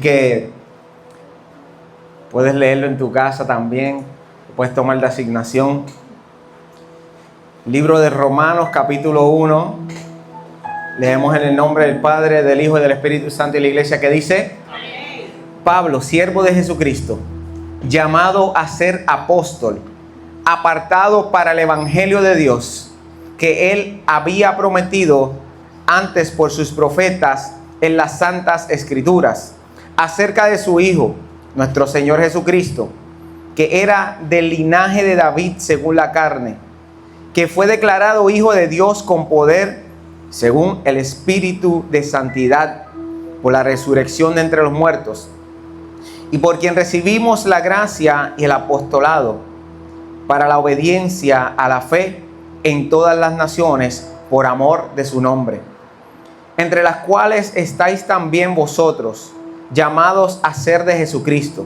que puedes leerlo en tu casa también, puedes tomar de asignación. Libro de Romanos, capítulo 1. Leemos en el nombre del Padre, del Hijo y del Espíritu Santo y la Iglesia, que dice: Pablo, siervo de Jesucristo, llamado a ser apóstol, apartado para el Evangelio de Dios, que Él había prometido antes por sus profetas en las Santas Escrituras, acerca de su Hijo, nuestro Señor Jesucristo, que era del linaje de David según la carne, que fue declarado Hijo de Dios con poder, según el Espíritu de santidad, por la resurrección de entre los muertos, y por quien recibimos la gracia y el apostolado para la obediencia a la fe en todas las naciones por amor de su nombre, entre las cuales estáis también vosotros, llamados a ser de Jesucristo,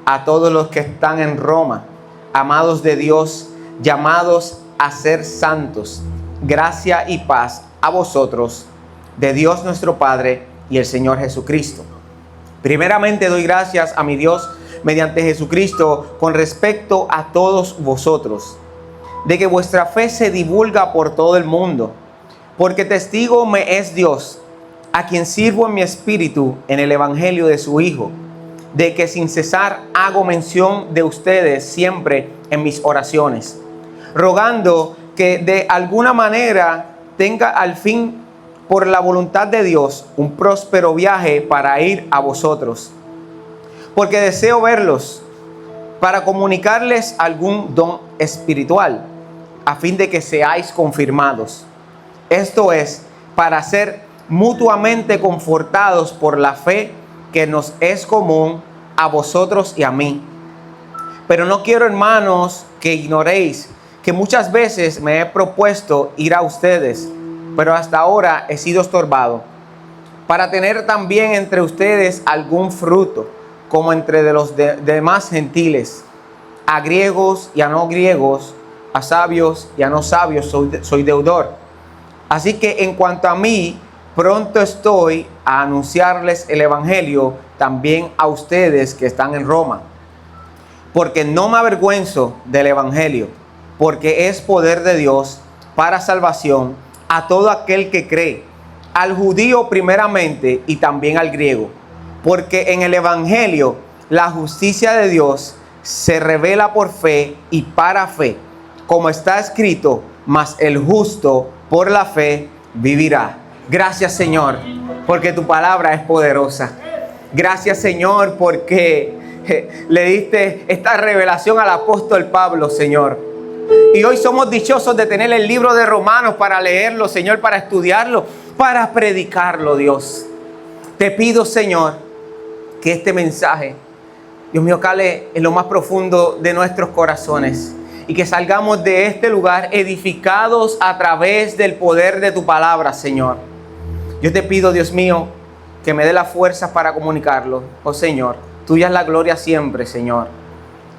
a todos los que están en Roma, amados de Dios, llamados a ser santos, gracia y paz a vosotros, de Dios nuestro Padre y el Señor Jesucristo. Primeramente doy gracias a mi Dios mediante Jesucristo con respecto a todos vosotros, de que vuestra fe se divulga por todo el mundo, porque testigo me es Dios, a quien sirvo en mi espíritu en el Evangelio de su Hijo, de que sin cesar hago mención de ustedes siempre en mis oraciones, rogando que de alguna manera tenga al fin, por la voluntad de Dios, un próspero viaje para ir a vosotros, porque deseo verlos para comunicarles algún don espiritual, a fin de que seáis confirmados. Esto es, para ser mutuamente confortados por la fe que nos es común a vosotros y a mí. Pero no quiero, hermanos, que ignoréis que muchas veces me he propuesto ir a ustedes, pero hasta ahora he sido estorbado, para tener también entre ustedes algún fruto, como entre de los demás gentiles, a griegos y a no griegos, a sabios y a no sabios, soy deudor. Así que en cuanto a mí, pronto estoy a anunciarles el Evangelio también a ustedes que están en Roma, porque no me avergüenzo del Evangelio, porque es poder de Dios para salvación a todo aquel que cree, al judío primeramente y también al griego, porque en el Evangelio la justicia de Dios se revela por fe y para fe, como está escrito: mas el justo por la fe vivirá. Gracias, Señor, porque tu palabra es poderosa. Gracias, Señor, porque le diste esta revelación al apóstol Pablo, Señor. Y hoy somos dichosos de tener el libro de Romanos para leerlo, Señor, para estudiarlo, para predicarlo, Dios. Te pido, Señor, que este mensaje, Dios mío, cale en lo más profundo de nuestros corazones y que salgamos de este lugar edificados a través del poder de tu palabra, Señor. Yo te pido, Dios mío, que me dé la fuerza para comunicarlo. Oh, Señor, tuya es la gloria siempre, Señor.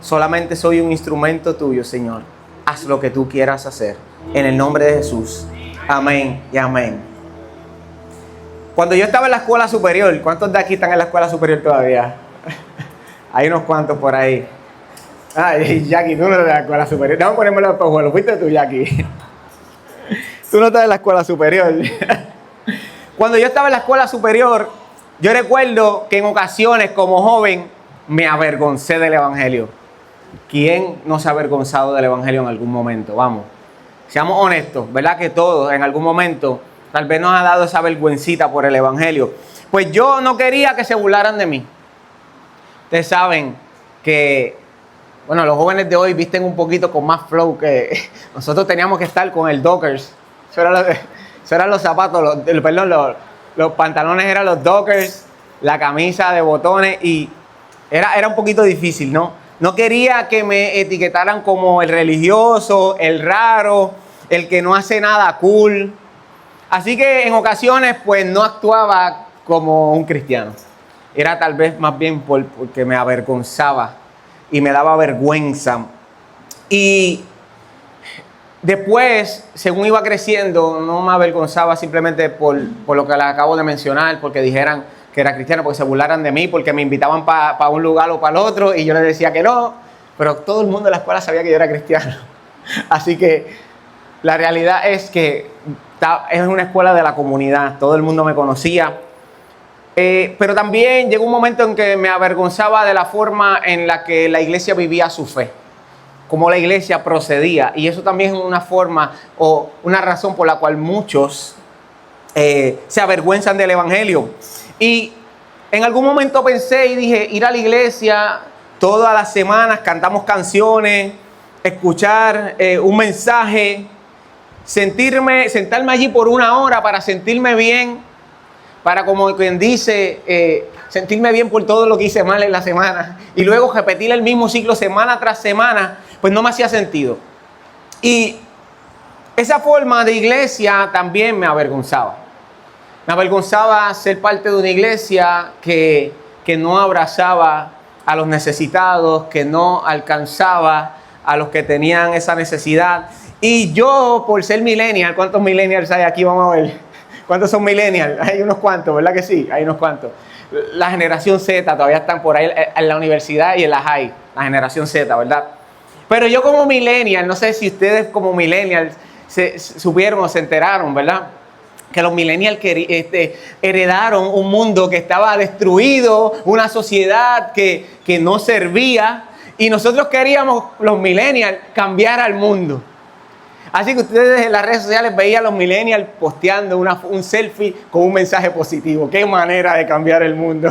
Solamente soy un instrumento tuyo, Señor. Haz lo que tú quieras hacer. En el nombre de Jesús. Amén y amén. Cuando yo estaba en la escuela superior, ¿cuántos de aquí están en la escuela superior todavía? Hay unos cuantos por ahí. Ay, Jackie, tú no estás en la escuela superior. Vamos a ponérmelo en espejuelo. Fuiste tú, Jackie. Tú no estás en la escuela superior. Cuando yo estaba en la escuela superior, yo recuerdo que en ocasiones como joven me avergoncé del Evangelio. ¿Quién no se ha avergonzado del Evangelio en algún momento? Vamos, seamos honestos, ¿verdad? Que todos en algún momento tal vez nos ha dado esa vergüencita por el Evangelio. Pues yo no quería que se burlaran de mí. Ustedes saben que, bueno, los jóvenes de hoy visten un poquito con más flow que nosotros teníamos que estar con el Dockers. Eso eran los zapatos, los pantalones eran los Dockers, la camisa de botones y era un poquito difícil, ¿no? No quería que me etiquetaran como el religioso, el raro, el que no hace nada cool. Así que en ocasiones pues no actuaba como un cristiano. Era tal vez más bien porque me avergonzaba y me daba vergüenza. Y después, según iba creciendo, no me avergonzaba simplemente por lo que les acabo de mencionar, porque dijeran que era cristiano, porque se burlaran de mí, porque me invitaban para un lugar o para el otro, y yo les decía que no, pero todo el mundo en la escuela sabía que yo era cristiano. Así que la realidad es que es una escuela de la comunidad, todo el mundo me conocía. Pero también llegó un momento en que me avergonzaba de la forma en la que la iglesia vivía su fe, cómo la iglesia procedía, y eso también es una forma o una razón por la cual muchos se avergüenzan del evangelio. Y en algún momento pensé y dije, ir a la iglesia todas las semanas, cantamos canciones, escuchar un mensaje, sentarme allí por una hora para sentirme bien, para, como quien dice, sentirme bien por todo lo que hice mal en la semana, y luego repetir el mismo ciclo semana tras semana, pues no me hacía sentido. Y esa forma de iglesia también me avergonzaba. Me avergonzaba ser parte de una iglesia que no abrazaba a los necesitados, que no alcanzaba a los que tenían esa necesidad. Y yo, por ser millennial, ¿cuántos millennials hay aquí? Vamos a ver. ¿Cuántos son millennials? Hay unos cuantos, ¿verdad que sí? Hay unos cuantos. La generación Z todavía están por ahí en la universidad y en la high. La generación Z, ¿verdad? Pero yo como millennial, no sé si ustedes como millennials supieron o se enteraron, ¿verdad? Que los millennials heredaron un mundo que estaba destruido, una sociedad que no servía, y nosotros queríamos, los millennials, cambiar al mundo. Así que ustedes en las redes sociales veían a los millennials posteando un selfie con un mensaje positivo. ¡Qué manera de cambiar el mundo!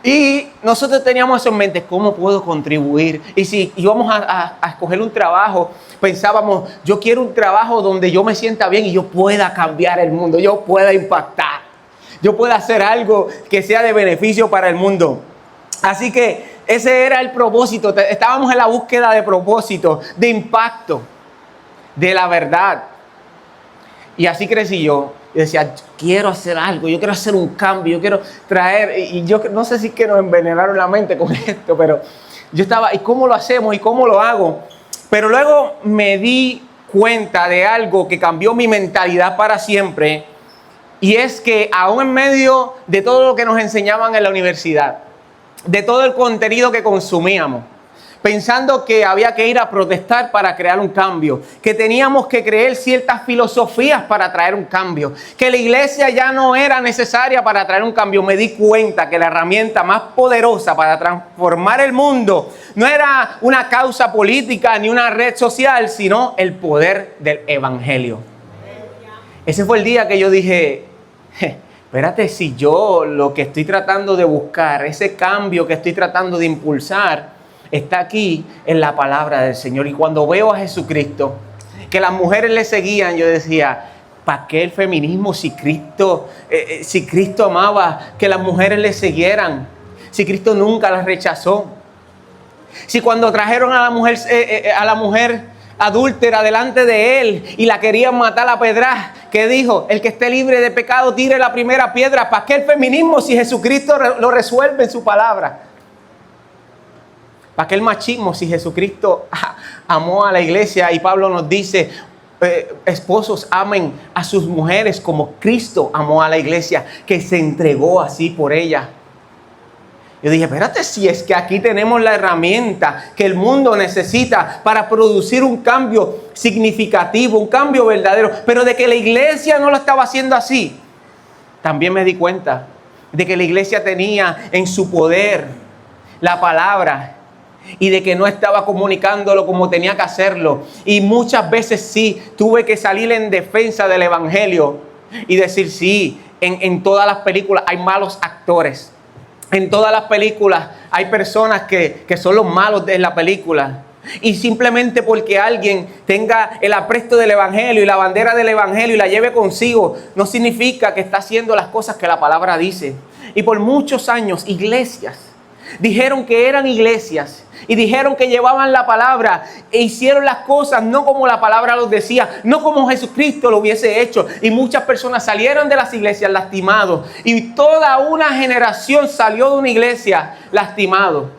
Y nosotros teníamos eso en mente, ¿cómo puedo contribuir? Y si íbamos a escoger un trabajo, pensábamos, yo quiero un trabajo donde yo me sienta bien y yo pueda cambiar el mundo, yo pueda impactar, yo pueda hacer algo que sea de beneficio para el mundo. Así que ese era el propósito, estábamos en la búsqueda de propósito, de impacto, de la verdad. Y así crecí yo. Y decía, quiero hacer algo, yo quiero hacer un cambio, yo quiero traer, y yo no sé si es que nos envenenaron la mente con esto, pero yo estaba, ¿y cómo lo hacemos? ¿Y cómo lo hago? Pero luego me di cuenta de algo que cambió mi mentalidad para siempre, y es que aún en medio de todo lo que nos enseñaban en la universidad, de todo el contenido que consumíamos, pensando que había que ir a protestar para crear un cambio, que teníamos que creer ciertas filosofías para traer un cambio, que la iglesia ya no era necesaria para traer un cambio, me di cuenta que la herramienta más poderosa para transformar el mundo no era una causa política ni una red social, sino el poder del evangelio. Ese fue el día que yo dije, espérate, si yo lo que estoy tratando de buscar, ese cambio que estoy tratando de impulsar, está aquí en la palabra del Señor. Y cuando veo a Jesucristo, que las mujeres le seguían, yo decía, ¿para qué el feminismo si Cristo amaba que las mujeres le siguieran? Si Cristo nunca las rechazó. Si cuando trajeron a la mujer adúltera delante de él y la querían matar a pedradas, ¿qué dijo? El que esté libre de pecado tire la primera piedra. ¿Para qué el feminismo si Jesucristo lo resuelve en su palabra? ¿Para qué el machismo si Jesucristo amó a la iglesia? Y Pablo nos dice, esposos amen a sus mujeres como Cristo amó a la iglesia, que se entregó así por ella. Yo dije, espérate, si es que aquí tenemos la herramienta que el mundo necesita para producir un cambio significativo, un cambio verdadero, pero de que la iglesia no lo estaba haciendo así. También me di cuenta de que la iglesia tenía en su poder la palabra y de que no estaba comunicándolo como tenía que hacerlo. Y muchas veces sí, tuve que salir en defensa del evangelio y decir, sí, en todas las películas hay malos actores. En todas las películas hay personas que son los malos de la película. Y simplemente porque alguien tenga el apresto del evangelio y la bandera del evangelio y la lleve consigo, no significa que está haciendo las cosas que la palabra dice. Y por muchos años, iglesias dijeron que eran iglesias y dijeron que llevaban la palabra e hicieron las cosas no como la palabra los decía, no como Jesucristo lo hubiese hecho. Y muchas personas salieron de las iglesias lastimados y toda una generación salió de una iglesia lastimado.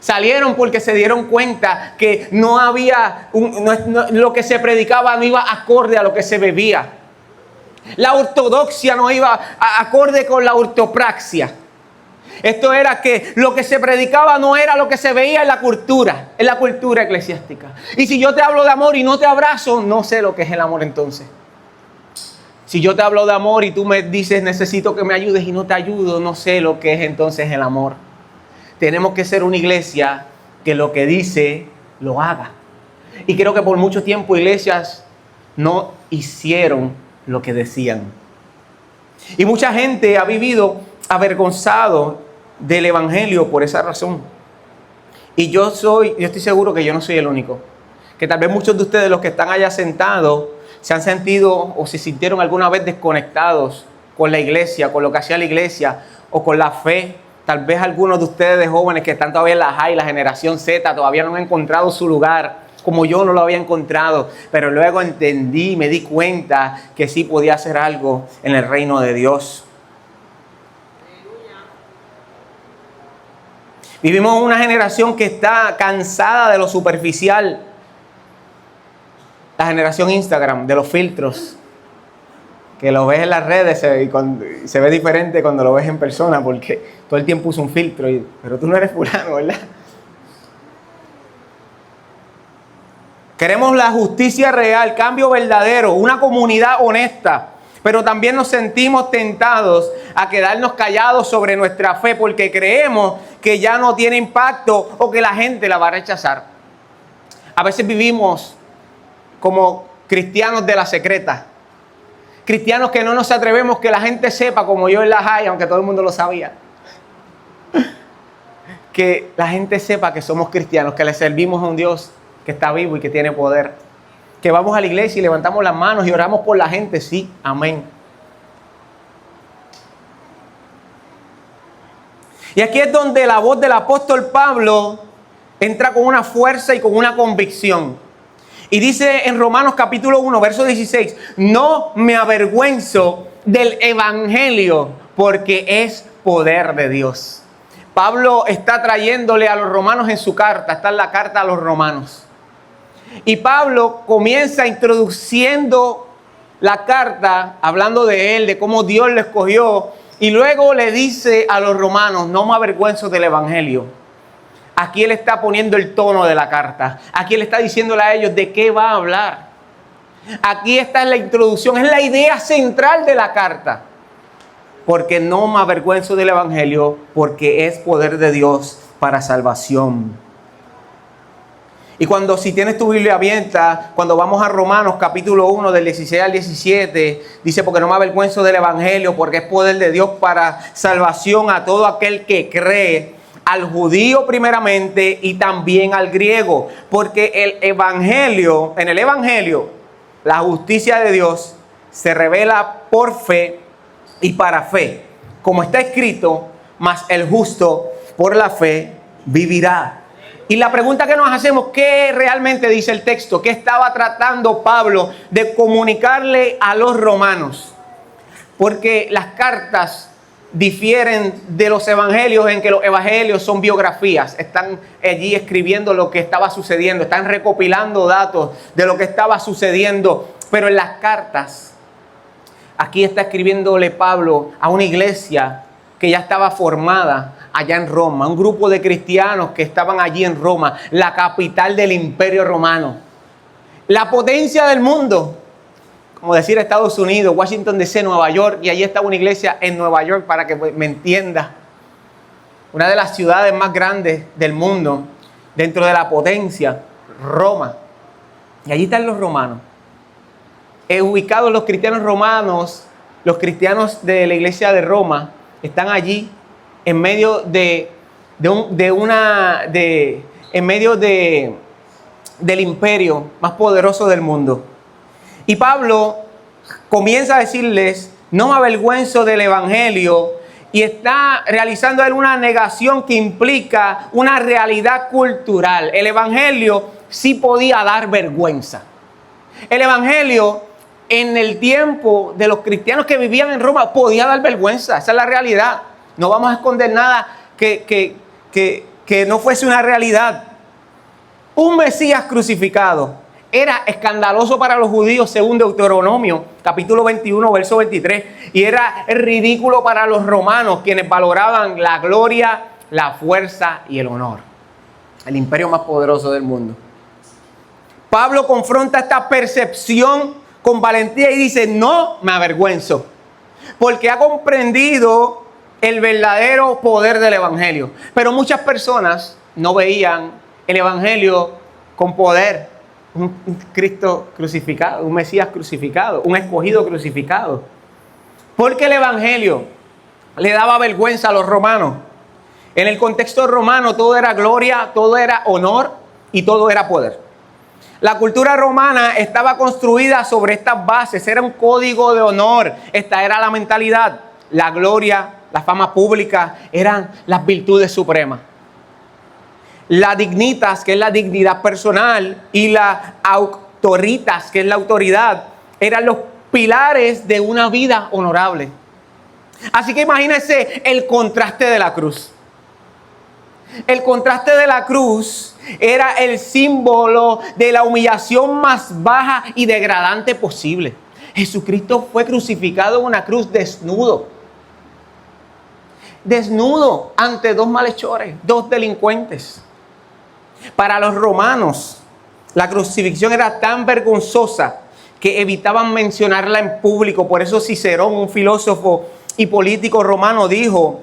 Salieron porque se dieron cuenta que no había, lo que se predicaba no iba acorde a lo que se bebía. La ortodoxia no iba acorde con la ortopraxia. Esto era que lo que se predicaba no era lo que se veía en la cultura eclesiástica. Y si yo te hablo de amor y no te abrazo, no sé lo que es el amor entonces. Si yo te hablo de amor y tú me dices necesito que me ayudes y no te ayudo, no sé lo que es entonces el amor. Tenemos que ser una iglesia que lo que dice lo haga. Y creo que por mucho tiempo iglesias no hicieron lo que decían. Y mucha gente ha vivido avergonzado del evangelio por esa razón. Y yo estoy seguro que yo no soy el único. Que tal vez muchos de ustedes, los que están allá sentados, se han sentido o se sintieron alguna vez desconectados con la iglesia, con lo que hacía la iglesia o con la fe. Tal vez algunos de ustedes jóvenes que están todavía en la high, la generación Z, todavía no han encontrado su lugar, como yo no lo había encontrado. Pero luego entendí, me di cuenta que sí podía hacer algo en el reino de Dios. Vivimos una generación que está cansada de lo superficial. La generación Instagram, de los filtros. Que lo ves en las redes y se ve diferente cuando lo ves en persona porque todo el tiempo usa un filtro. Pero tú no eres fulano, ¿verdad? Queremos la justicia real, cambio verdadero, una comunidad honesta. Pero también nos sentimos tentados a quedarnos callados sobre nuestra fe porque creemos que ya no tiene impacto o que la gente la va a rechazar. A veces vivimos como cristianos de la secreta. Cristianos que no nos atrevemos que la gente sepa, como yo en la high, aunque todo el mundo lo sabía. Que la gente sepa que somos cristianos, que le servimos a un Dios que está vivo y que tiene poder. Que vamos a la iglesia y levantamos las manos y oramos por la gente, sí, amén. Y aquí es donde la voz del apóstol Pablo entra con una fuerza y con una convicción. Y dice en Romanos capítulo 1, verso 16, no me avergüenzo del evangelio porque es poder de Dios. Pablo está trayéndole a los romanos en su carta, está en la carta a los romanos. Y Pablo comienza introduciendo la carta, hablando de él, de cómo Dios lo escogió. Y luego le dice a los romanos, no me avergüenzo del evangelio. Aquí él está poniendo el tono de la carta. Aquí él está diciéndole a ellos de qué va a hablar. Aquí está la introducción, es la idea central de la carta. Porque no me avergüenzo del evangelio, porque es poder de Dios para salvación. Y si tienes tu Biblia abierta, cuando vamos a Romanos capítulo 1 del 16 al 17, dice, porque no me avergüenzo del evangelio, porque es poder de Dios para salvación a todo aquel que cree, al judío primeramente y también al griego. Porque en el evangelio, la justicia de Dios se revela por fe y para fe. Como está escrito, mas el justo por la fe vivirá. Y la pregunta que nos hacemos, ¿qué realmente dice el texto? ¿Qué estaba tratando Pablo de comunicarle a los romanos? Porque las cartas difieren de los evangelios en que los evangelios son biografías. Están allí escribiendo lo que estaba sucediendo, están recopilando datos de lo que estaba sucediendo. Pero en las cartas, aquí está escribiéndole Pablo a una iglesia que ya estaba formada allá en Roma, un grupo de cristianos que estaban allí en Roma, la capital del Imperio Romano, la potencia del mundo, como decir Estados Unidos, Washington DC, Nueva York, y allí estaba una iglesia en Nueva York, para que me entienda, una de las ciudades más grandes del mundo, dentro de la potencia, Roma, y allí están los romanos, ubicados los cristianos romanos, los cristianos de la iglesia de Roma, están allí en medio del imperio más poderoso del mundo. Y Pablo comienza a decirles, no me avergüenzo del evangelio, y está realizando él una negación que implica una realidad cultural. El evangelio sí podía dar vergüenza. El evangelio en el tiempo de los cristianos que vivían en Roma podía dar vergüenza, esa es la realidad. No vamos a esconder nada que no fuese una realidad. Un Mesías crucificado, era escandaloso para los judíos según Deuteronomio, capítulo 21, verso 23. Y era ridículo para los romanos, quienes valoraban la gloria, la fuerza y el honor. El imperio más poderoso del mundo. Pablo confronta esta percepción con valentía y dice: no me avergüenzo, porque ha comprendido el verdadero poder del evangelio. Pero muchas personas no veían el evangelio con poder. Un Cristo crucificado, un Mesías crucificado, un escogido crucificado. Porque el evangelio le daba vergüenza a los romanos. En el contexto romano todo era gloria, todo era honor y todo era poder. La cultura romana estaba construida sobre estas bases, era un código de honor. Esta era la mentalidad, la gloria, la fama pública, eran las virtudes supremas. La dignitas, que es la dignidad personal, y la autoritas, que es la autoridad, eran los pilares de una vida honorable. Así que imagínense el contraste de la cruz. El contraste de la cruz era el símbolo de la humillación más baja y degradante posible. Jesucristo fue crucificado en una cruz desnudo. Desnudo ante dos malhechores, dos delincuentes. Para los romanos, la crucifixión era tan vergonzosa que evitaban mencionarla en público. Por eso Cicerón, un filósofo y político romano, dijo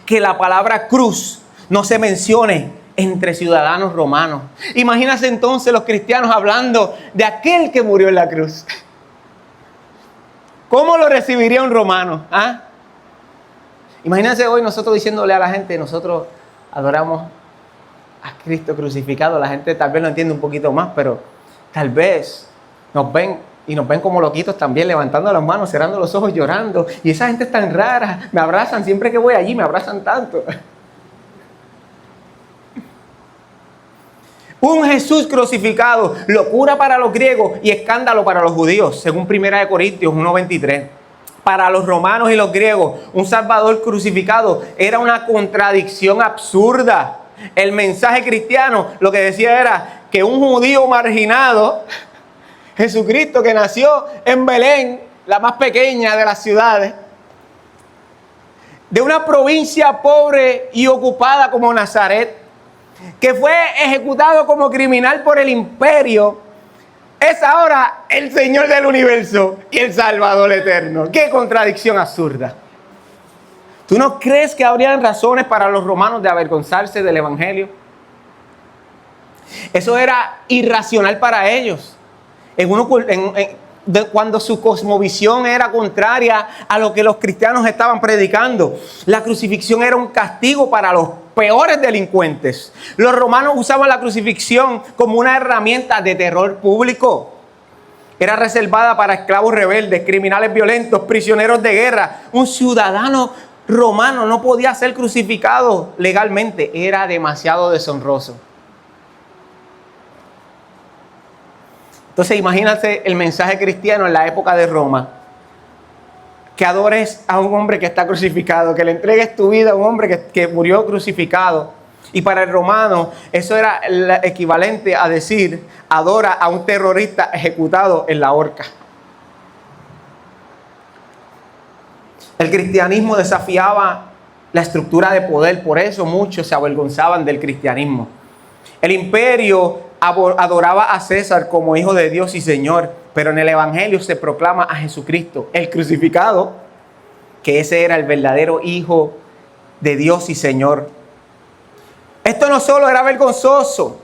que la palabra cruz no se mencione entre ciudadanos romanos. Imagínense entonces los cristianos hablando de aquel que murió en la cruz. ¿Cómo lo recibiría un romano? ¿Ah? Imagínense hoy nosotros diciéndole a la gente: nosotros adoramos a Cristo crucificado. La gente tal vez lo entiende un poquito más, pero tal vez nos ven como loquitos también, levantando las manos, cerrando los ojos, llorando. Y esa gente es tan rara, me abrazan siempre que voy allí, me abrazan tanto. Un Jesús crucificado, locura para los griegos y escándalo para los judíos, según 1 Corintios 1:23. Para los romanos y los griegos, un Salvador crucificado era una contradicción absurda. El mensaje cristiano lo que decía era que un judío marginado, Jesucristo, que nació en Belén, la más pequeña de las ciudades, de una provincia pobre y ocupada como Nazaret, que fue ejecutado como criminal por el imperio, es ahora el Señor del universo y el Salvador eterno. ¡Qué contradicción absurda! ¿Tú no crees que habrían razones para los romanos de avergonzarse del evangelio? Eso era irracional para ellos. Cuando su cosmovisión era contraria a lo que los cristianos estaban predicando. La crucifixión era un castigo para los peores delincuentes. Los romanos usaban la crucifixión como una herramienta de terror público. Era reservada para esclavos rebeldes, criminales violentos, prisioneros de guerra. Un ciudadano romano no podía ser crucificado legalmente. Era demasiado deshonroso. Entonces imagínate el mensaje cristiano en la época de Roma. Que adores a un hombre que está crucificado, que le entregues tu vida a un hombre que murió crucificado. Y para el romano eso era el equivalente a decir: adora a un terrorista ejecutado en la horca. El cristianismo desafiaba la estructura de poder, por eso muchos se avergonzaban del cristianismo. El imperio adoraba a César como hijo de Dios y Señor, pero en el evangelio se proclama a Jesucristo, el crucificado, que ese era el verdadero hijo de Dios y Señor. Esto no solo era vergonzoso.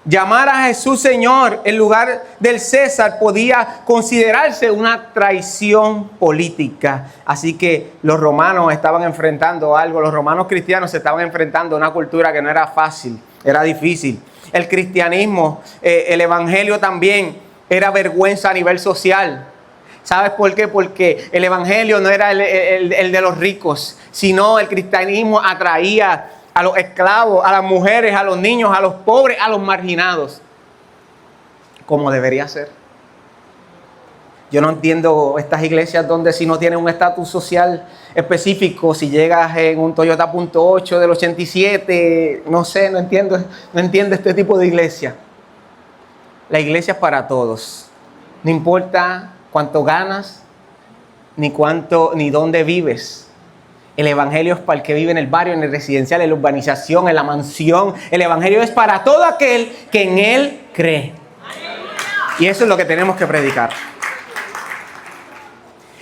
Llamar a Jesús Señor en lugar del César podía considerarse una traición política. Así que los romanos estaban enfrentando algo. Los romanos cristianos se estaban enfrentando a una cultura que no era fácil, era difícil. El cristianismo, el evangelio también era vergüenza a nivel social. ¿Sabes por qué? Porque el evangelio no era el de los ricos, sino el cristianismo atraía a los esclavos, a las mujeres, a los niños, a los pobres, a los marginados, como debería ser. Yo no entiendo estas iglesias donde si no tienen un estatus social específico, si llegas en un Toyota .8 del 87, no sé, no entiendo este tipo de iglesia. La iglesia es para todos. No importa cuánto ganas, ni dónde vives. El evangelio es para el que vive en el barrio, en el residencial, en la urbanización, en la mansión. El evangelio es para todo aquel que en él cree. Y eso es lo que tenemos que predicar.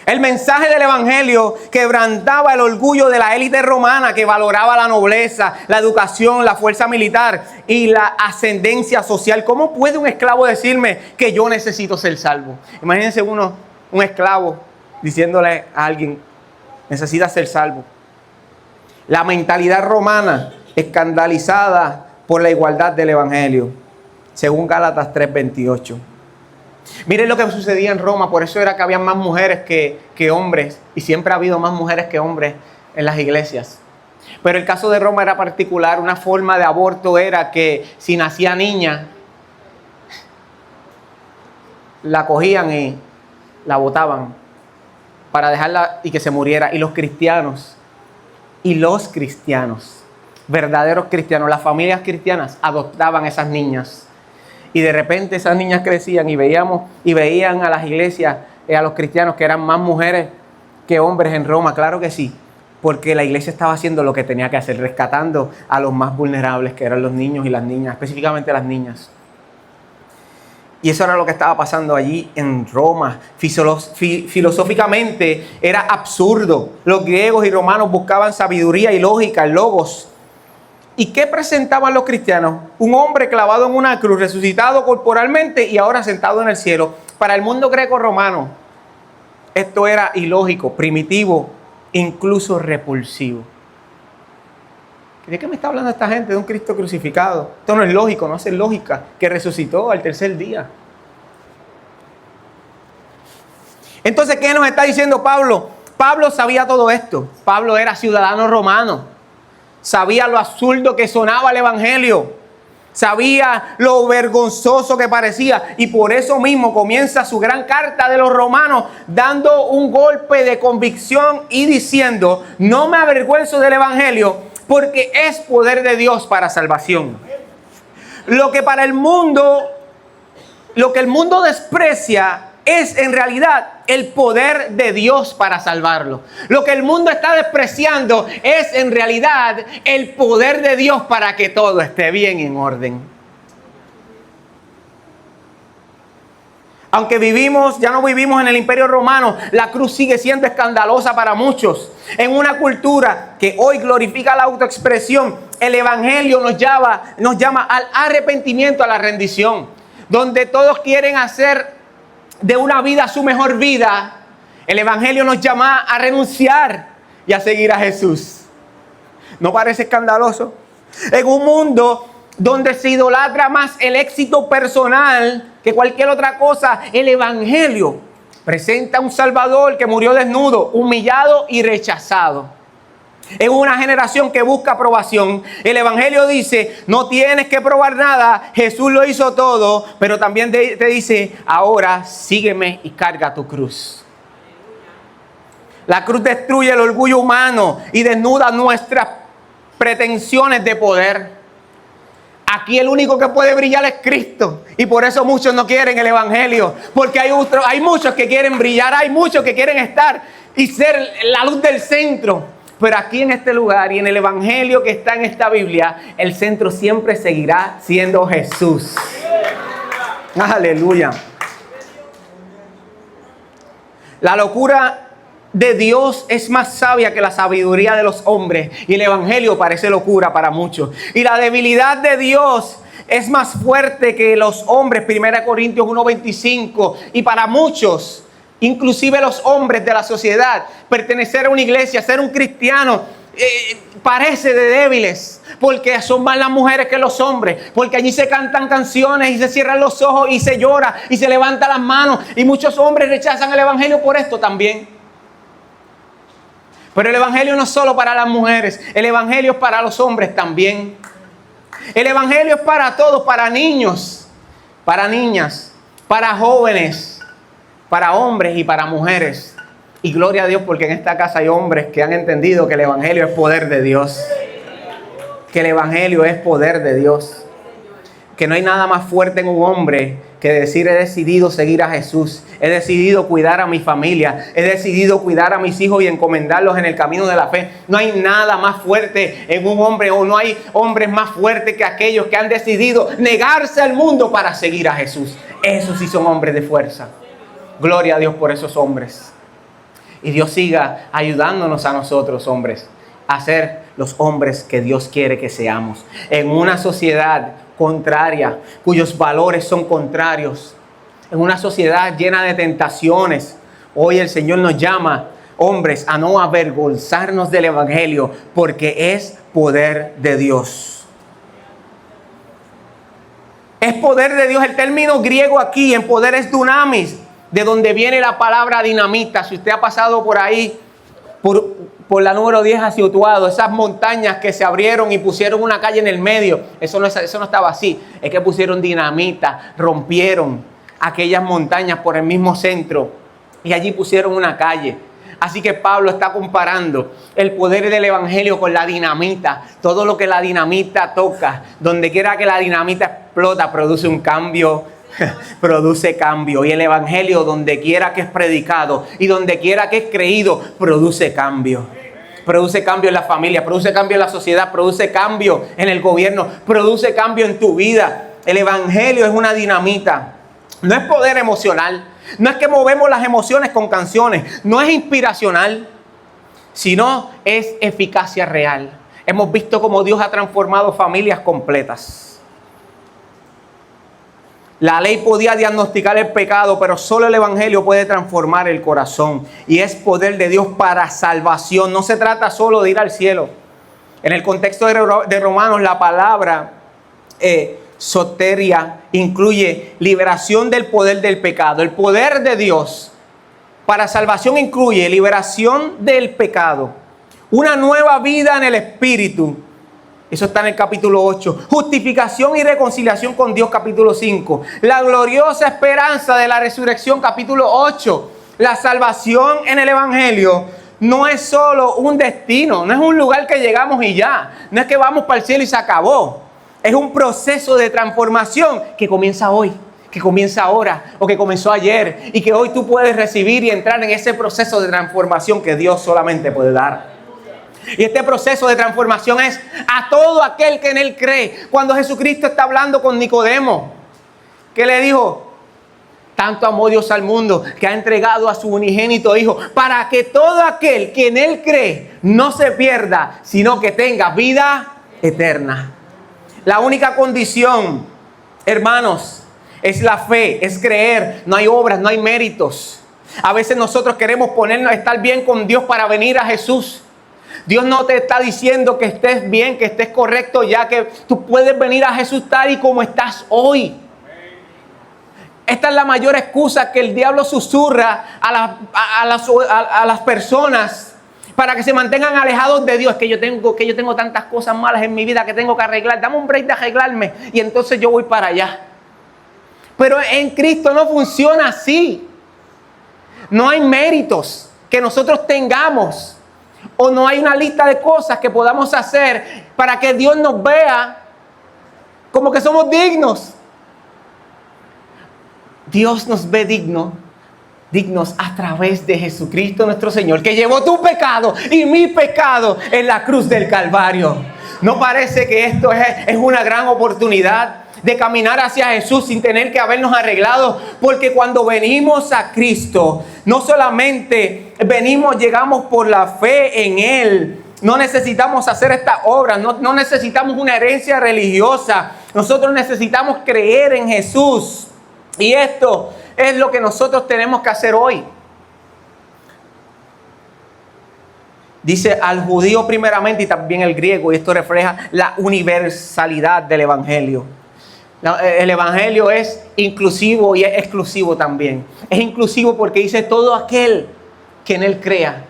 El mensaje del evangelio quebrantaba el orgullo de la élite romana que valoraba la nobleza, la educación, la fuerza militar y la ascendencia social. ¿Cómo puede un esclavo decirme que yo necesito ser salvo? Imagínense un esclavo diciéndole a alguien, necesita ser salvo. La mentalidad romana escandalizada por la igualdad del evangelio, según Gálatas 3:28. Miren lo que sucedía en Roma, por eso era que había más mujeres que hombres, y siempre ha habido más mujeres que hombres en las iglesias. Pero el caso de Roma era particular. Una forma de aborto era que si nacía niña, la cogían y la botaban para dejarla y que se muriera. Y los cristianos, verdaderos cristianos, las familias cristianas adoptaban esas niñas. Y de repente esas niñas crecían y veían a las iglesias, a los cristianos, que eran más mujeres que hombres en Roma. Claro que sí, porque la iglesia estaba haciendo lo que tenía que hacer, rescatando a los más vulnerables, que eran los niños y las niñas, específicamente las niñas. Y eso era lo que estaba pasando allí en Roma. Filosóficamente era absurdo. Los griegos y romanos buscaban sabiduría y lógica, logos. ¿Y qué presentaban los cristianos? Un hombre clavado en una cruz, resucitado corporalmente y ahora sentado en el cielo. Para el mundo greco-romano, esto era ilógico, primitivo, incluso repulsivo. ¿De qué me está hablando esta gente? De un Cristo crucificado. Esto no es lógico, no hace lógica, que resucitó al tercer día. Entonces, ¿qué nos está diciendo Pablo? Pablo sabía todo esto. Pablo era ciudadano romano. Sabía lo absurdo que sonaba el evangelio. Sabía lo vergonzoso que parecía. Y por eso mismo comienza su gran carta de los romanos dando un golpe de convicción y diciendo: no me avergüenzo del evangelio porque es poder de Dios para salvación. Lo que el mundo desprecia es en realidad el poder de Dios para salvarlo. Lo que el mundo está despreciando es en realidad el poder de Dios para que todo esté bien en orden. Aunque ya no vivimos en el Imperio Romano, la cruz sigue siendo escandalosa para muchos. En una cultura que hoy glorifica la autoexpresión, el evangelio nos llama al arrepentimiento, a la rendición. Donde todos quieren hacer de una vida su mejor vida, el evangelio nos llama a renunciar y a seguir a Jesús. ¿No parece escandaloso? En un mundo donde se idolatra más el éxito personal que cualquier otra cosa, el evangelio presenta un Salvador que murió desnudo, humillado y rechazado. En una generación que busca aprobación, el evangelio dice: no tienes que probar nada, Jesús lo hizo todo, pero también te dice: ahora sígueme y carga tu cruz. La cruz destruye el orgullo humano y desnuda nuestras pretensiones de poder. Aquí el único que puede brillar es Cristo. Y por eso muchos no quieren el evangelio. Porque hay muchos que quieren brillar, hay muchos que quieren estar y ser la luz del centro. Pero aquí en este lugar y en el evangelio que está en esta Biblia, el centro siempre seguirá siendo Jesús. Aleluya. La locura de Dios es más sabia que la sabiduría de los hombres. Y el evangelio parece locura para muchos. Y la debilidad de Dios es más fuerte que los hombres. 1 Corintios 1:25. Y para muchos, inclusive los hombres de la sociedad, pertenecer a una iglesia, ser un cristiano, parece de débiles, porque son más las mujeres que los hombres, porque allí se cantan canciones y se cierran los ojos y se llora y se levantan las manos, y muchos hombres rechazan el evangelio por esto también. Pero el evangelio no es solo para las mujeres, el evangelio es para los hombres también. El evangelio es para todos, para niños, para niñas, para jóvenes, para hombres y para mujeres. Y gloria a Dios, porque en esta casa hay hombres que han entendido que el evangelio es poder de Dios. Que el evangelio es poder de Dios. que no hay nada más fuerte en un hombre que decir: he decidido seguir a Jesús, he decidido cuidar a mi familia, he decidido cuidar a mis hijos y encomendarlos en el camino de la fe. No hay nada más fuerte en un hombre, o no hay hombres más fuertes que aquellos que han decidido negarse al mundo para seguir a Jesús. Esos sí son hombres de fuerza. Gloria a Dios por esos hombres. Y Dios siga ayudándonos a nosotros, hombres, a ser los hombres que Dios quiere que seamos. En una sociedad contraria, cuyos valores son contrarios. En una sociedad llena de tentaciones. Hoy el Señor nos llama, hombres, a no avergonzarnos del Evangelio, porque es poder de Dios. Es poder de Dios. El término griego aquí en poder es dunamis, de donde viene la palabra dinamita. Si usted ha pasado por ahí, por la número 10 hacia Utuado, esas montañas que se abrieron y pusieron una calle en el medio, eso no estaba así. Es que pusieron dinamita, rompieron aquellas montañas por el mismo centro y allí pusieron una calle. Así que Pablo está comparando el poder del Evangelio con la dinamita. Todo lo que la dinamita toca, donde quiera que la dinamita explota, produce un cambio. Produce cambio. Y el Evangelio, donde quiera que es predicado y donde quiera que es creído, produce cambio. Produce cambio en la familia, produce cambio en la sociedad, produce cambio en el gobierno, produce cambio en tu vida. El Evangelio es una dinamita. No es poder emocional, no es que movemos las emociones con canciones, no es inspiracional, sino es eficacia real. Hemos visto cómo Dios ha transformado familias completas. La ley podía diagnosticar el pecado, pero solo el Evangelio puede transformar el corazón. Y es poder de Dios para salvación. No se trata solo de ir al cielo. En el contexto de Romanos, la palabra soteria incluye liberación del poder del pecado. El poder de Dios para salvación incluye liberación del pecado, una nueva vida en el Espíritu. Eso está en el capítulo 8. Justificación y reconciliación con Dios, capítulo 5. La gloriosa esperanza de la resurrección, capítulo 8. La salvación en el Evangelio no es solo un destino, no es un lugar que llegamos y ya. No es que vamos para el cielo y se acabó. Es un proceso de transformación que comienza hoy, que comienza ahora o que comenzó ayer. Y que hoy tú puedes recibir y entrar en ese proceso de transformación que Dios solamente puede dar. Y este proceso de transformación es a todo aquel que en Él cree. Cuando Jesucristo está hablando con Nicodemo, ¿qué le dijo? Tanto amó Dios al mundo que ha entregado a su unigénito Hijo, para que todo aquel que en Él cree no se pierda, sino que tenga vida eterna. La única condición, hermanos, es la fe, es creer. No hay obras, no hay méritos. A veces nosotros queremos estar bien con Dios para venir a Jesús. Dios no te está diciendo que estés bien, que estés correcto, ya que tú puedes venir a Jesús tal y como estás hoy. Esta es la mayor excusa que el diablo susurra a las personas para que se mantengan alejados de Dios. Que yo tengo tantas cosas malas en mi vida que tengo que arreglar. Dame un break de arreglarme y entonces yo voy para allá. Pero en Cristo no funciona así. No hay méritos que nosotros tengamos. O no hay una lista de cosas que podamos hacer para que Dios nos vea como que somos dignos. Dios nos ve dignos a través de Jesucristo nuestro Señor, que llevó tu pecado y mi pecado en la cruz del Calvario. ¿No parece que esto es una gran oportunidad de caminar hacia Jesús sin tener que habernos arreglado? Porque cuando venimos a Cristo, no solamente llegamos por la fe en Él. No necesitamos hacer estas obras, no necesitamos una herencia religiosa. Nosotros necesitamos creer en Jesús. Y esto es lo que nosotros tenemos que hacer hoy. Dice al judío primeramente y también el griego, y esto refleja la universalidad del Evangelio. El Evangelio es inclusivo y es exclusivo también. Es inclusivo porque dice todo aquel que en Él crea.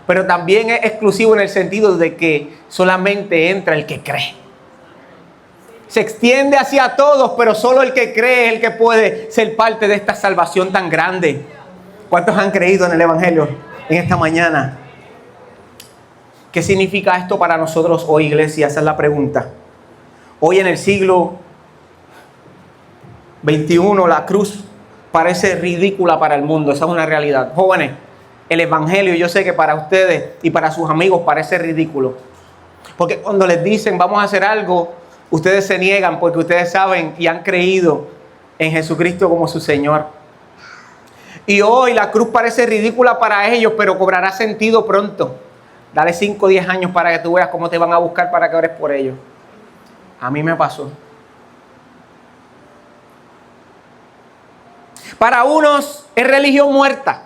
Pero también es exclusivo en el sentido de que solamente entra el que cree. Se extiende hacia todos, pero solo el que cree es el que puede ser parte de esta salvación tan grande. ¿Cuántos han creído en el Evangelio en esta mañana? ¿Qué significa esto para nosotros hoy, iglesia? Esa es la pregunta. Hoy en el siglo 21, la cruz parece ridícula para el mundo. Esa es una realidad. Jóvenes, el evangelio, yo sé que para ustedes y para sus amigos parece ridículo. Porque cuando les dicen vamos a hacer algo, ustedes se niegan porque ustedes saben y han creído en Jesucristo como su Señor. Y hoy la cruz parece ridícula para ellos, pero cobrará sentido pronto. Dale 5 o 10 años para que tú veas cómo te van a buscar para que ores por ellos. A mí me pasó. Para unos es religión muerta.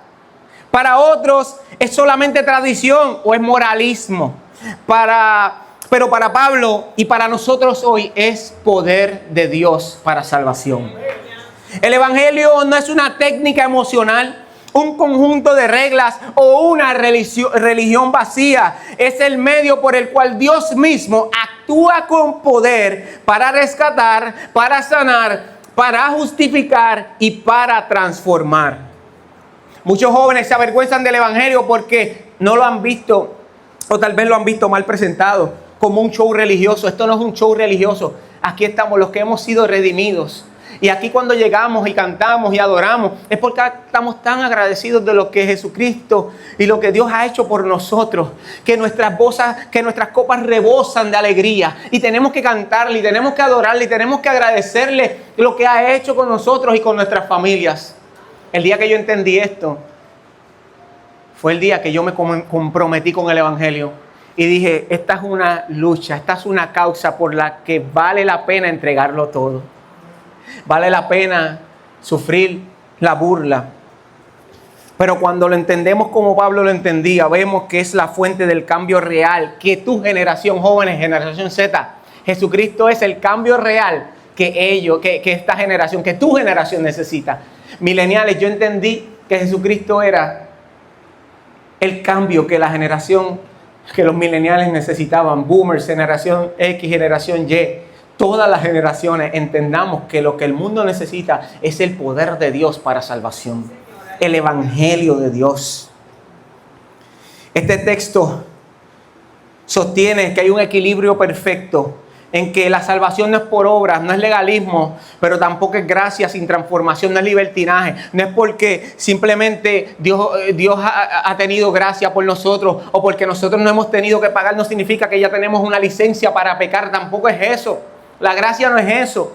Para otros es solamente tradición o es moralismo. Pero para Pablo y para nosotros hoy es poder de Dios para salvación. El evangelio no es una técnica emocional, un conjunto de reglas o una religión vacía. Es el medio por el cual Dios mismo actúa con poder para rescatar, para sanar, para justificar y para transformar. Muchos jóvenes se avergüenzan del evangelio porque no lo han visto o tal vez lo han visto mal presentado como un show religioso. Esto no es un show religioso. Aquí estamos los que hemos sido redimidos. Y aquí cuando llegamos y cantamos y adoramos es porque estamos tan agradecidos de lo que Jesucristo y lo que Dios ha hecho por nosotros, que nuestras copas rebosan de alegría y tenemos que cantarle y tenemos que adorarle y tenemos que agradecerle lo que ha hecho con nosotros y con nuestras familias. El día que yo entendí esto fue el día que yo me comprometí con el evangelio y dije, esta es una lucha, esta es una causa por la que vale la pena entregarlo todo. Vale la pena sufrir la burla. Pero cuando lo entendemos como Pablo lo entendía, vemos que es la fuente del cambio real que tu generación, jóvenes, generación Z, Jesucristo es el cambio real que esta generación, que tu generación necesita. Mileniales, yo entendí que Jesucristo era el cambio que la generación, que los mileniales necesitaban. Boomers, generación X, generación Y. Todas las generaciones entendamos que lo que el mundo necesita es el poder de Dios para salvación. El evangelio de Dios. Este texto sostiene que hay un equilibrio perfecto en que la salvación no es por obras, no es legalismo, pero tampoco es gracia sin transformación, no es libertinaje. No es porque simplemente Dios ha tenido gracia por nosotros o porque nosotros no hemos tenido que pagar, no significa que ya tenemos una licencia para pecar, tampoco es eso. La gracia no es eso.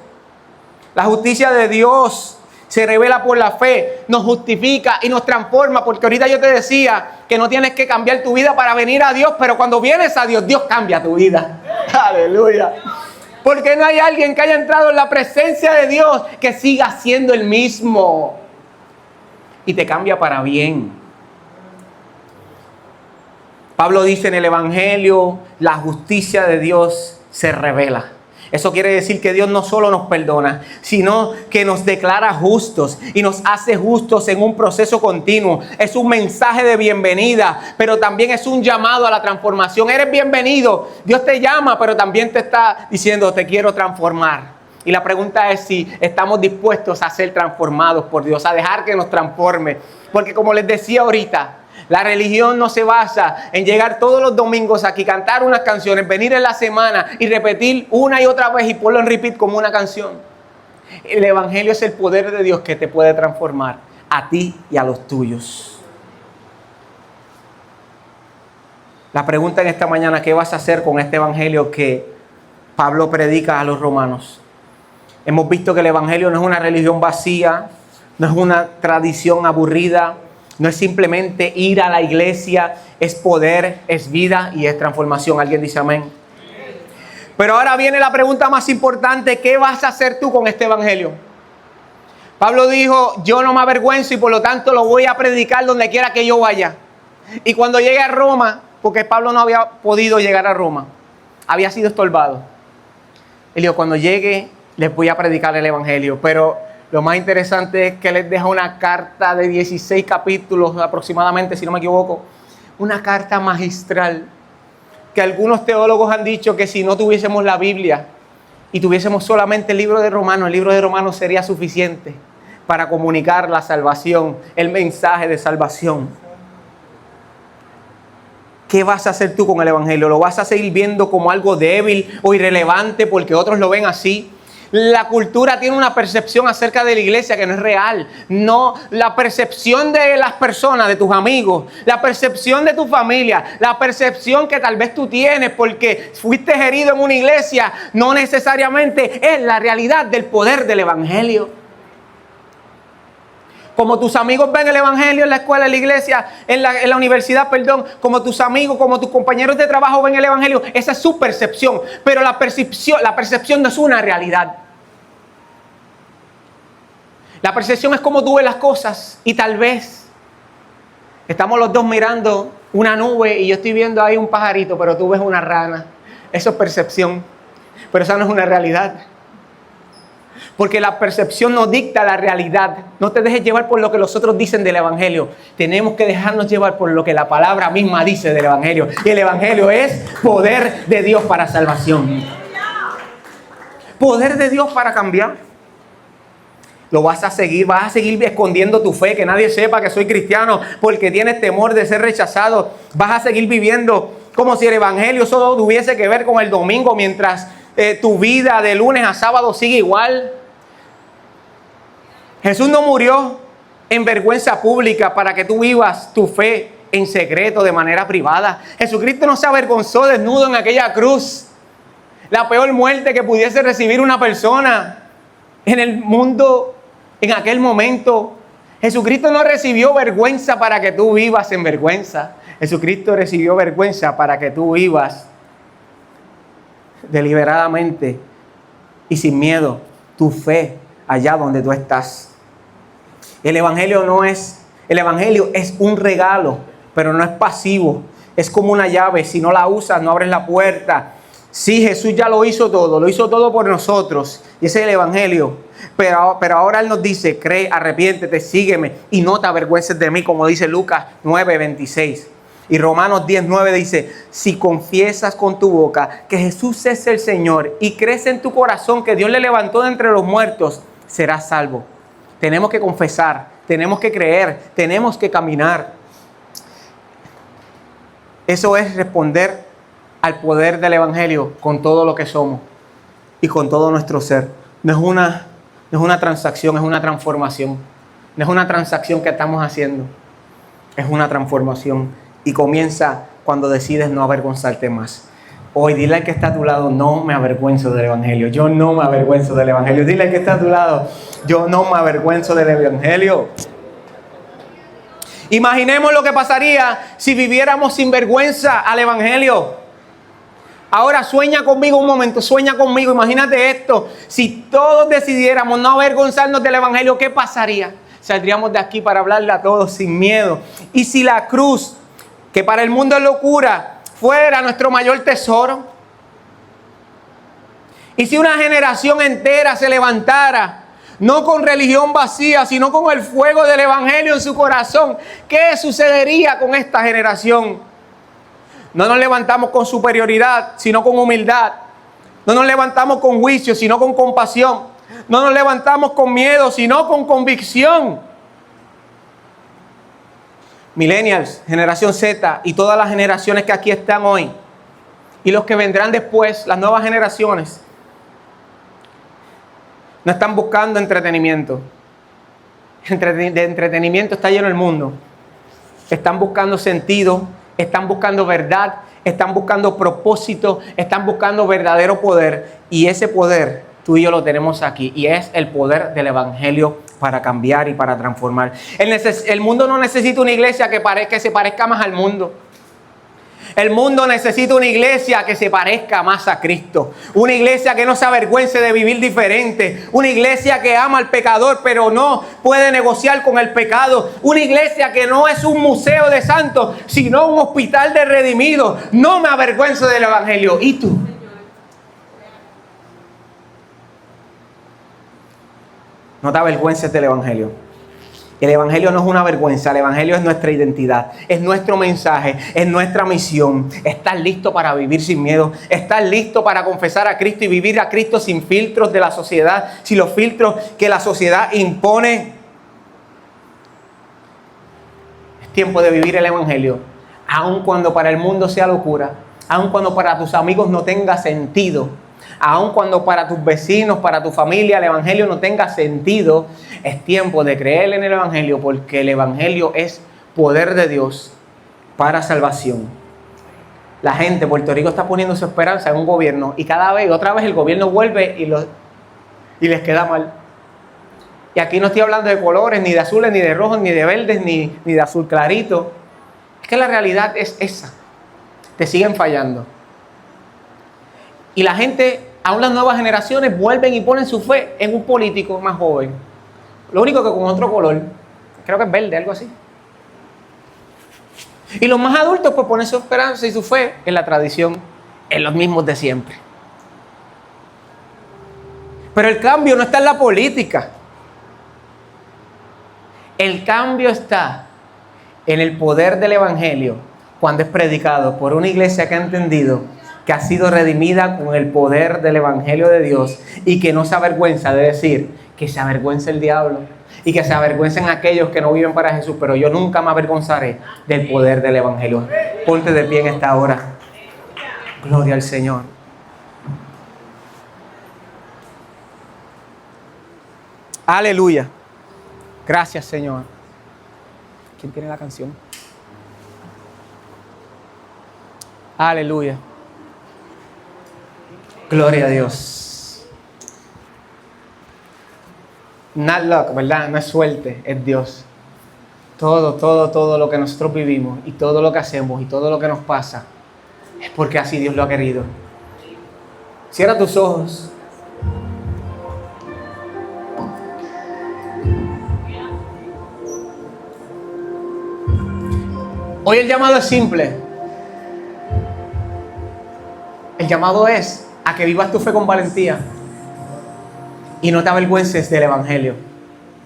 La justicia de Dios se revela por la fe, nos justifica y nos transforma. Porque ahorita yo te decía que no tienes que cambiar tu vida para venir a Dios, pero cuando vienes a Dios, Dios cambia tu vida. Aleluya. Porque no hay alguien que haya entrado en la presencia de Dios que siga siendo el mismo. Y te cambia para bien. Pablo dice en el evangelio, la justicia de Dios se revela. Eso quiere decir que Dios no solo nos perdona, sino que nos declara justos y nos hace justos en un proceso continuo. Es un mensaje de bienvenida, pero también es un llamado a la transformación. Eres bienvenido. Dios te llama, pero también te está diciendo, te quiero transformar. Y la pregunta es si estamos dispuestos a ser transformados por Dios, a dejar que nos transforme. Porque como les decía ahorita, la religión no se basa en llegar todos los domingos aquí, cantar unas canciones, venir en la semana y repetir una y otra vez y ponerlo en repeat como una canción. El evangelio es el poder de Dios que te puede transformar a ti y a los tuyos. La pregunta en esta mañana, ¿qué vas a hacer con este evangelio que Pablo predica a los romanos? Hemos visto que el evangelio no es una religión vacía, no es una tradición aburrida, no es simplemente ir a la iglesia, es poder, es vida y es transformación. ¿Alguien dice amén? Pero ahora viene la pregunta más importante, ¿qué vas a hacer tú con este evangelio? Pablo dijo, yo no me avergüenzo y por lo tanto lo voy a predicar donde quiera que yo vaya. Y cuando llegue a Roma, porque Pablo no había podido llegar a Roma, había sido estorbado. Él dijo, cuando llegue les voy a predicar el evangelio, pero lo más interesante es que les deja una carta de 16 capítulos aproximadamente, si no me equivoco. Una carta magistral que algunos teólogos han dicho que si no tuviésemos la Biblia y tuviésemos solamente el libro de Romanos sería suficiente para comunicar la salvación, el mensaje de salvación. ¿Qué vas a hacer tú con el evangelio? ¿Lo vas a seguir viendo como algo débil o irrelevante porque otros lo ven así? La cultura tiene una percepción acerca de la iglesia que no es real. No, la percepción de las personas, de tus amigos, la percepción de tu familia, la percepción que tal vez tú tienes porque fuiste herido en una iglesia, no necesariamente es la realidad del poder del evangelio. Como tus amigos ven el evangelio en la escuela, en la iglesia, en la universidad, como tus amigos, como tus compañeros de trabajo ven el evangelio, esa es su percepción. Pero la percepción no es una realidad. La percepción es como tú ves las cosas y tal vez estamos los dos mirando una nube y yo estoy viendo ahí un pajarito, pero tú ves una rana. Eso es percepción, pero esa no es una realidad. Porque la percepción nos dicta la realidad. No te dejes llevar por lo que los otros dicen del evangelio. Tenemos que dejarnos llevar por lo que la palabra misma dice del evangelio. Y el evangelio es poder de Dios para salvación. Poder de Dios para cambiar. Lo vas a seguir escondiendo tu fe, que nadie sepa que soy cristiano porque tienes temor de ser rechazado. Vas a seguir viviendo como si el evangelio solo tuviese que ver con el domingo, mientras tu vida de lunes a sábado sigue igual. Jesús no murió en vergüenza pública para que tú vivas tu fe en secreto, de manera privada. Jesucristo no se avergonzó desnudo en aquella cruz. La peor muerte que pudiese recibir una persona en el mundo en aquel momento. Jesucristo no recibió vergüenza para que tú vivas en vergüenza. Jesucristo recibió vergüenza para que tú vivas deliberadamente y sin miedo tu fe allá donde tú estás. El evangelio es un regalo, pero no es pasivo. Es como una llave, si no la usas no abres la puerta. Sí, Jesús ya lo hizo todo por nosotros. Y ese es el evangelio. Pero ahora Él nos dice, cree, arrepiéntete, sígueme y no te avergüences de mí, como dice Lucas 9:26. Y Romanos 10:9 dice, si confiesas con tu boca que Jesús es el Señor y crees en tu corazón que Dios le levantó de entre los muertos, serás salvo. Tenemos que confesar, tenemos que creer, tenemos que caminar. Eso es responder al poder del evangelio con todo lo que somos y con todo nuestro ser. No es una transacción, es una transformación. No es una transacción que estamos haciendo, es una transformación. Y comienza cuando decides no avergonzarte más. Hoy dile al que está a tu lado, no me avergüenzo del evangelio. Yo no me avergüenzo del evangelio. Dile al que está a tu lado, yo no me avergüenzo del evangelio. Imaginemos lo que pasaría si viviéramos sin vergüenza al evangelio. Ahora sueña conmigo un momento, sueña conmigo. Imagínate esto. Si todos decidiéramos no avergonzarnos del evangelio, ¿qué pasaría? Saldríamos de aquí para hablarle a todos sin miedo. Y si la cruz, que para el mundo es locura, fuera nuestro mayor tesoro. Y si una generación entera se levantara, no con religión vacía, sino con el fuego del evangelio en su corazón, ¿qué sucedería con esta generación? No nos levantamos con superioridad, sino con humildad. No nos levantamos con juicio, sino con compasión. No nos levantamos con miedo, sino con convicción. Millennials, generación Z y todas las generaciones que aquí están hoy y los que vendrán después, las nuevas generaciones, no están buscando entretenimiento. De entretenimiento está lleno el mundo. Están buscando sentido, están buscando verdad, están buscando propósito, están buscando verdadero poder. Y ese poder tú y yo lo tenemos aquí. Y es el poder del evangelio para cambiar y para transformar. El mundo no necesita una iglesia que se parezca más al mundo. El mundo necesita una iglesia que se parezca más a Cristo. Una iglesia que no se avergüence de vivir diferente. Una iglesia que ama al pecador pero no puede negociar con el pecado. Una iglesia que no es un museo de santos, sino un hospital de redimidos. No me avergüenzo del evangelio. ¿Y tú? No te avergüences del evangelio. El evangelio no es una vergüenza, el evangelio es nuestra identidad, es nuestro mensaje, es nuestra misión. ¿Estás listo para vivir sin miedo? ¿Estás listo para confesar a Cristo y vivir a Cristo sin filtros de la sociedad, sin los filtros que la sociedad impone? Es tiempo de vivir el evangelio, aun cuando para el mundo sea locura, aun cuando para tus amigos no tenga sentido. Aun cuando para tus vecinos, para tu familia, el Evangelio no tenga sentido, es tiempo de creer en el Evangelio, porque el Evangelio es poder de Dios para salvación. La gente, Puerto Rico está poniendo su esperanza en un gobierno y cada vez y otra vez el gobierno vuelve y les queda mal. Y aquí no estoy hablando de colores, ni de azules, ni de rojos, ni de verdes, ni de azul clarito. Es que la realidad es esa. Te siguen fallando. Y la gente, aún las nuevas generaciones, vuelven y ponen su fe en un político más joven. Lo único que con otro color. Creo que es verde, algo así. Y los más adultos pues ponen su esperanza y su fe en la tradición, en los mismos de siempre. Pero el cambio no está en la política. El cambio está en el poder del Evangelio cuando es predicado por una iglesia que ha entendido que ha sido redimida con el poder del Evangelio de Dios y que no se avergüenza de decir que se avergüenza el diablo y que se avergüencen aquellos que no viven para Jesús, pero yo nunca me avergonzaré del poder del Evangelio. Ponte de pie en esta hora. Gloria al Señor. Aleluya. Gracias, Señor. ¿Quién tiene la canción? Aleluya. Gloria a Dios. Not luck, ¿verdad? No es suerte, es Dios. Todo lo que nosotros vivimos y todo lo que hacemos y todo lo que nos pasa es porque así Dios lo ha querido. Cierra tus ojos. Hoy el llamado es simple. El llamado es a que vivas tu fe con valentía y no te avergüences del Evangelio,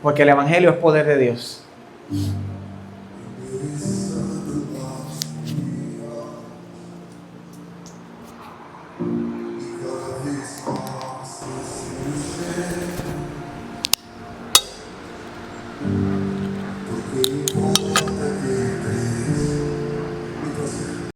porque el Evangelio es poder de Dios.